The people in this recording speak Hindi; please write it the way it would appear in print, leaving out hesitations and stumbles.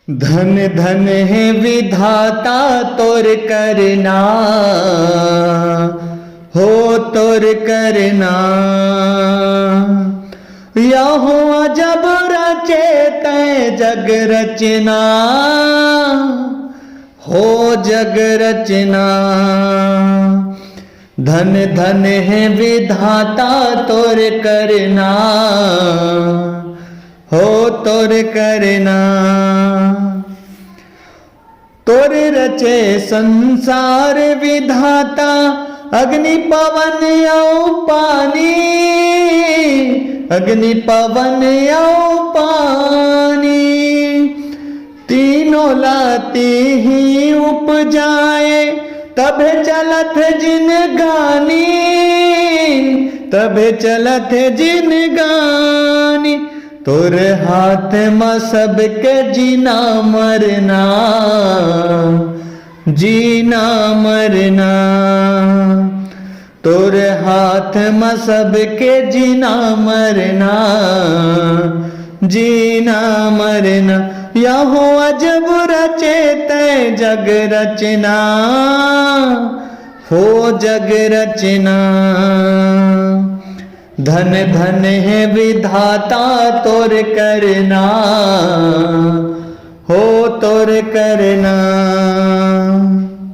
धन धन है विधाता तोर करना, हो तोर करना। या हो जब रचे तै जग रचना, हो जग रचना। धन धन है विधाता तोर करना, हो तोर करना। तोर रचे संसार विधाता, अग्नि पवन औ पानी, अग्नि पवन औ पानी। तीनों लाती ही उपजाए, तब चलत जिन गानी, तब चलत जिन गानी। तोर हाथ में सबके जीना मरना, जीना मरना। तोर हाथ में सबके जीना मरना, जीना मरना। या हो अजब रचे तै जग रचना, हो जग रचना। धन धन है विधाता तोर करना, हो तोर करना।